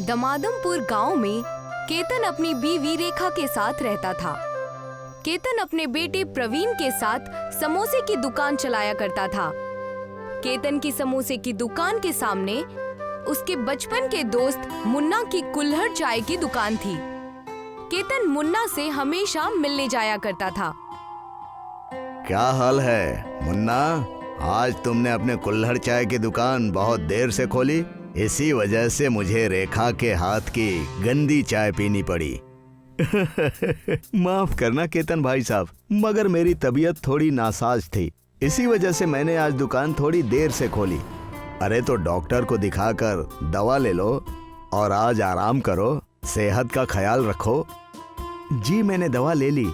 दमादमपुर गांव में केतन अपनी बीवी रेखा के साथ रहता था। केतन अपने बेटे प्रवीण के साथ समोसे की दुकान चलाया करता था। केतन की समोसे की दुकान के सामने उसके बचपन के दोस्त मुन्ना की कुल्हड़ चाय की दुकान थी। केतन मुन्ना से हमेशा मिलने जाया करता था। क्या हाल है मुन्ना? आज तुमने अपने कुल्हड़ चाय की दुकान बहुत देर से खोली। इसी वजह से मुझे रेखा के हाथ की गंदी चाय पीनी पड़ी। माफ करना केतन भाई साहब, मगर मेरी तबीयत थोड़ी नासाज थी, इसी वजह से मैंने आज दुकान थोड़ी देर से खोली। अरे तो डॉक्टर को दिखाकर दवा ले लो और आज आराम करो, सेहत का ख्याल रखो। जी मैंने दवा ले ली।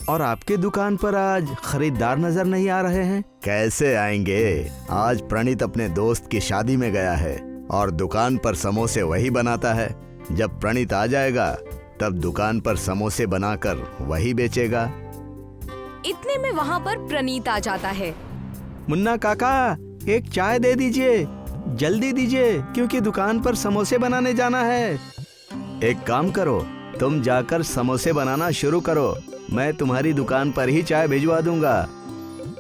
और आपके दुकान पर आज खरीदार नजर नहीं आ रहे हैं? कैसे आएंगे? आज प्रणीत अपने दोस्त की शादी में गया है और दुकान पर समोसे वही बनाता है। जब प्रणीत आ जाएगा तब दुकान पर समोसे बनाकर वही बेचेगा। इतने में वहाँ पर प्रणीत आ जाता है। मुन्ना काका, एक चाय दे दीजिए, जल्दी दीजिए, क्योंकि दुकान पर समोसे बनाने जाना है। एक काम करो, तुम जाकर समोसे बनाना शुरू करो, मैं तुम्हारी दुकान पर ही चाय भिजवा दूंगा।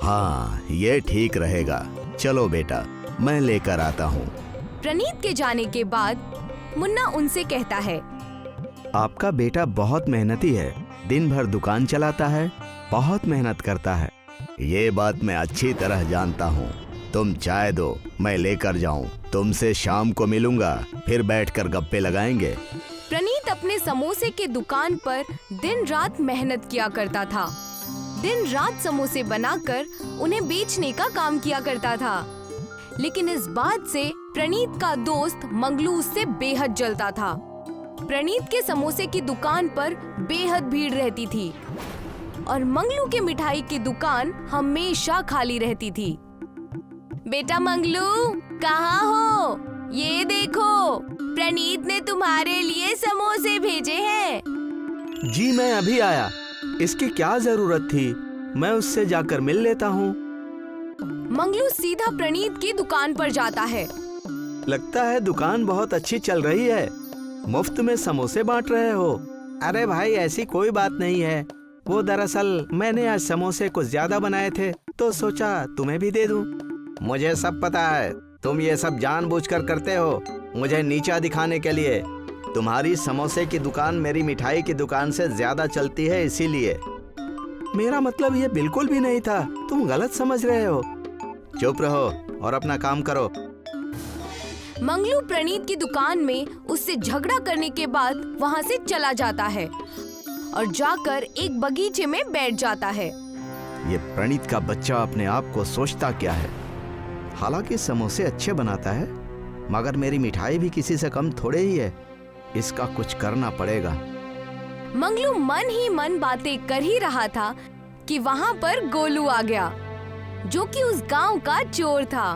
हाँ, ये ठीक रहेगा। चलो बेटा, मैं लेकर आता हूँ। प्रणीत के जाने के बाद मुन्ना उनसे कहता है, आपका बेटा बहुत मेहनती है, दिन भर दुकान चलाता है, बहुत मेहनत करता है। ये बात मैं अच्छी तरह जानता हूँ। तुम चाय दो, मैं लेकर जाऊँ। तुमसे शाम को मिलूंगा, फिर बैठकर गप्पे लगाएंगे। प्रणीत अपने समोसे के दुकान पर दिन रात मेहनत किया करता था। दिन रात समोसे बनाकर उन्हें बेचने का काम किया करता था। लेकिन इस बात से प्रणीत का दोस्त मंगलू उससे बेहद जलता था। प्रणीत के समोसे की दुकान पर बेहद भीड़ रहती थी और मंगलू के मिठाई की दुकान हमेशा खाली रहती थी। बेटा मंगलू, कहाँ हो? ये देखो, प्रणीत ने तुम्हारे लिए समोसे भेजे हैं। जी मैं अभी आया, इसकी क्या जरूरत थी? मैं उससे जाकर मिल लेता हूँ। मंगलू सीधा प्रणीत की दुकान पर जाता है। लगता है दुकान बहुत अच्छी चल रही है, मुफ्त में समोसे बांट रहे हो। अरे भाई, ऐसी कोई बात नहीं है। वो दरअसल मैंने आज समोसे कुछ ज्यादा बनाए थे तो सोचा तुम्हें भी दे दूं। मुझे सब पता है, तुम ये सब जानबूझकर करते हो, मुझे नीचा दिखाने के लिए। तुम्हारी समोसे की दुकान मेरी मिठाई की दुकान से ज्यादा चलती है, इसीलिए। मेरा मतलब ये बिल्कुल भी नहीं था, तुम गलत समझ रहे हो। चुप रहो और अपना काम करो। मंगलू प्रणीत की दुकान में उससे झगड़ा करने के बाद वहाँ से चला जाता है और जाकर एक बगीचे में बैठ जाता है। ये प्रणीत का बच्चा अपने आप को सोचता क्या है? हालांकि समोसे अच्छे बनाता है, मगर मेरी मिठाई भी किसी से कम थोड़े ही है। इसका कुछ करना पड़ेगा। मंगलू मन ही मन बातें कर ही रहा था कि वहाँ पर गोलू आ गया, जो कि उस गांव का चोर था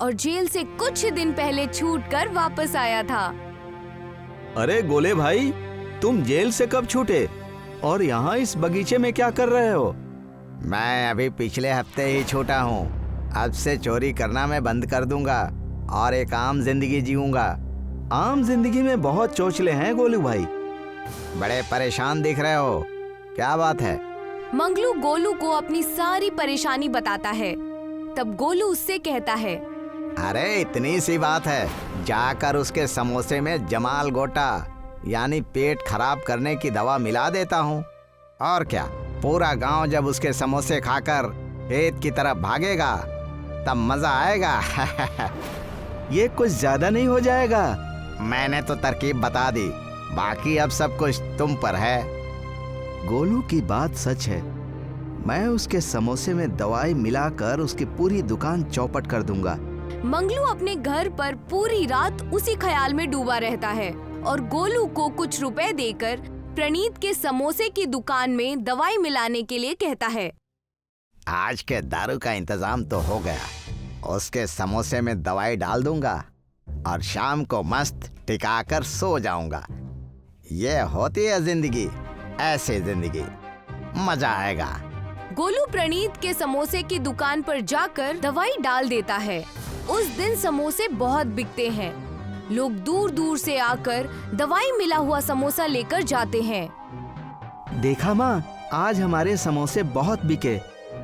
और जेल से कुछ दिन पहले छूटकर वापस आया था। अरे गोले भाई, तुम जेल से कब छूटे और यहाँ इस बगीचे में क्या कर रहे हो? मैं अभी पिछले हफ्ते ही छूटा हूँ। अब से चोरी करना मैं बंद कर दूंगा और एक आम जिंदगी जीऊंगा। आम जिंदगी में बहुत चोचले हैं गोलू भाई। बड़े परेशान दिख रहे हो, क्या बात है? मंगलू गोलू को अपनी सारी परेशानी बताता है। तब गोलू उससे कहता है, अरे इतनी सी बात है, जाकर उसके समोसे में जमाल गोटा यानी पेट खराब करने की दवा मिला देता हूँ। और क्या, पूरा गांव जब उसके समोसे खाकर पेट की तरफ भागेगा तब मजा आएगा। ये कुछ ज्यादा नहीं हो जाएगा? मैंने तो तरकीब बता दी, बाकी अब सब कुछ तुम पर है। गोलू की बात सच है। मैं उसके समोसे में दवाई मिलाकर उसकी पूरी दुकान चौपट कर दूंगा। मंगलू अपने घर पर पूरी रात उसी ख्याल में डूबा रहता है और गोलू को कुछ रुपए देकर प्रणीत के समोसे की दुकान में दवाई मिलाने के लिए कहता है। आज के दारू का इंतजाम तो हो गया, उसके समोसे में दवाई डाल दूंगा और शाम को मस्त टिकाकर सो जाऊंगा। ये होती है जिंदगी, ऐसे जिंदगी, मजा आएगा। गोलू प्रणीत के समोसे की दुकान पर जाकर दवाई डाल देता है। उस दिन समोसे बहुत बिकते हैं लोग दूर दूर से आकर दवाई मिला हुआ समोसा लेकर जाते हैं। देखा माँ, आज हमारे समोसे बहुत बिके।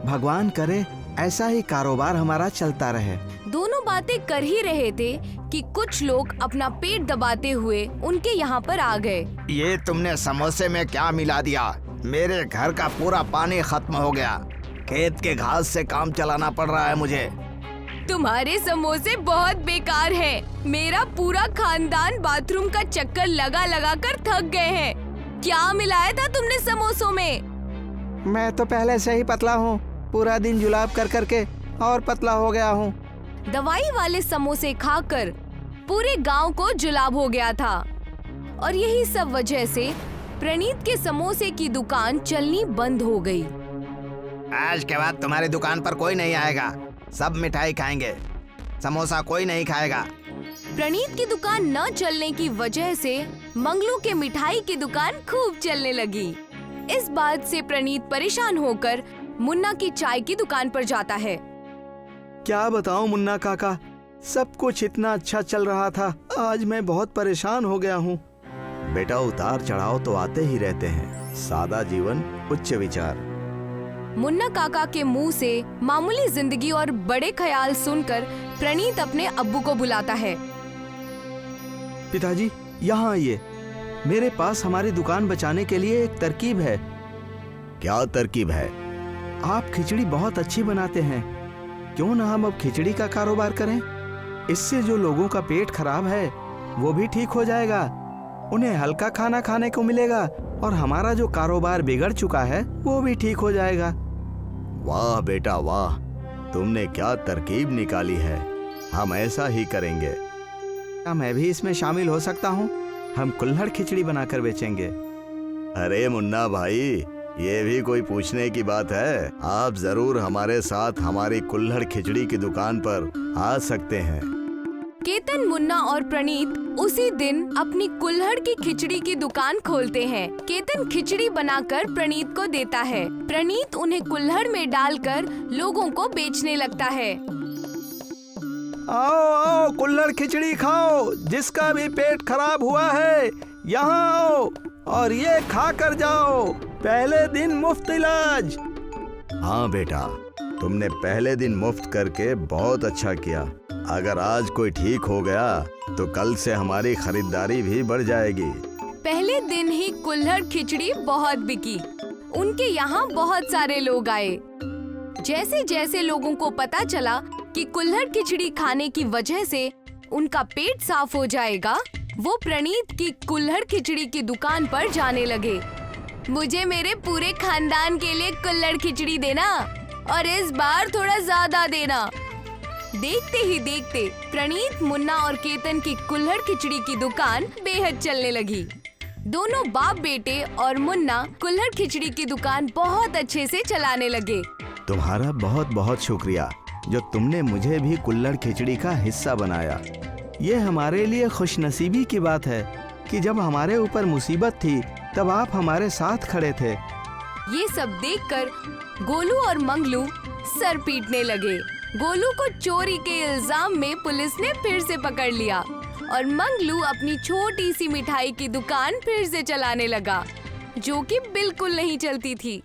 भगवान करे ऐसा ही कारोबार हमारा चलता रहे। दोनों बातें कर ही रहे थे कि कुछ लोग अपना पेट दबाते हुए उनके यहाँ पर आ गए। ये तुमने समोसे में क्या मिला दिया? मेरे घर का पूरा पानी खत्म हो गया। खेत के घास से काम चलाना पड़ रहा है मुझे। तुम्हारे समोसे बहुत बेकार हैं। मेरा पूरा खानदान बाथरूम का चक्कर लगा लगा कर थक गए हैं। क्या मिलाया था तुमने समोसों में? मैं तो पहले से ही पतला हूँ, पूरा दिन जुलाब कर करके और पतला हो गया हूँ। दवाई वाले समोसे खाकर पूरे गांव को जुलाब हो गया था और यही सब वजह से प्रणीत के समोसे की दुकान चलनी बंद हो गई। आज के बाद तुम्हारी दुकान पर कोई नहीं आएगा। सब मिठाई खाएंगे, समोसा कोई नहीं खाएगा। प्रणीत की दुकान न चलने की वजह से मंगलू के मिठाई की दुकान खूब चलने लगी। इस बात से प्रणीत परेशान होकर मुन्ना की चाय की दुकान पर जाता है। क्या बताऊं मुन्ना काका, सब कुछ इतना अच्छा चल रहा था, आज मैं बहुत परेशान हो गया हूँ। बेटा, उतार चढ़ाव तो आते ही रहते हैं। सादा जीवन, उच्च विचार। मुन्ना काका के मुंह से मामूली जिंदगी और बड़े ख्याल सुनकर प्रणीत अपने अब्बू को बुलाता है। पिताजी, यहाँ आइए। मेरे पास हमारी दुकान बचाने के लिए एक तरकीब है। क्या तरकीब है? आप खिचड़ी बहुत अच्छी बनाते हैं, क्यों ना हम अब खिचड़ी का कारोबार करें? इससे जो लोगों का पेट खराब है वो भी ठीक हो जाएगा, उन्हें हल्का खाना खाने को मिलेगा और हमारा जो कारोबार बिगड़ चुका है वो भी ठीक हो जाएगा। वाह बेटा वाह, तुमने क्या तरकीब निकाली है। हम ऐसा ही करेंगे। क्या मैं भी इसमें शामिल हो सकता हूँ? हम कुल्हड़ खिचड़ी बनाकर बेचेंगे। अरे मुन्ना भाई, ये भी कोई पूछने की बात है। आप जरूर हमारे साथ हमारी कुल्हड़ खिचड़ी की दुकान पर आ सकते हैं। केतन, मुन्ना और प्रणीत उसी दिन अपनी कुल्हड़ की खिचड़ी की दुकान खोलते हैं। केतन खिचड़ी बनाकर प्रणीत को देता है। प्रणीत उन्हें कुल्हड़ में डालकर लोगों को बेचने लगता है। आओ आओ, कुल्हड़ खिचड़ी खाओ। जिसका भी पेट खराब हुआ है यहाँ आओ और ये खा कर जाओ। पहले दिन मुफ्त इलाज। हाँ बेटा, तुमने पहले दिन मुफ्त करके बहुत अच्छा किया। अगर आज कोई ठीक हो गया तो कल से हमारी खरीदारी भी बढ़ जाएगी। पहले दिन ही कुल्हड़ खिचड़ी बहुत बिकी। उनके यहाँ बहुत सारे लोग आए। जैसे जैसे लोगों को पता चला कि कुल्हड़ खिचड़ी खाने की वजह से उनका पेट साफ हो जाएगा, वो प्रणीत की कुल्हड़ खिचड़ी की दुकान पर जाने लगे। मुझे मेरे पूरे खानदान के लिए कुल्हड़ खिचड़ी देना और इस बार थोड़ा ज्यादा देना। देखते ही देखते प्रणीत, मुन्ना और केतन की कुल्हड़ खिचड़ी की दुकान बेहद चलने लगी। दोनों बाप बेटे और मुन्ना कुल्हड़ खिचड़ी की दुकान बहुत अच्छे से चलाने लगे। तुम्हारा बहुत बहुत शुक्रिया जो तुमने मुझे भी कुल्हड़ खिचड़ी का हिस्सा बनाया। ये हमारे लिए खुशनसीबी की बात है कि जब हमारे ऊपर मुसीबत थी तब आप हमारे साथ खड़े थे। ये सब देखकर गोलू और मंगलू सर पीटने लगे। गोलू को चोरी के इल्जाम में पुलिस ने फिर से पकड़ लिया और मंगलू अपनी छोटी सी मिठाई की दुकान फिर से चलाने लगा, जो कि बिल्कुल नहीं चलती थी।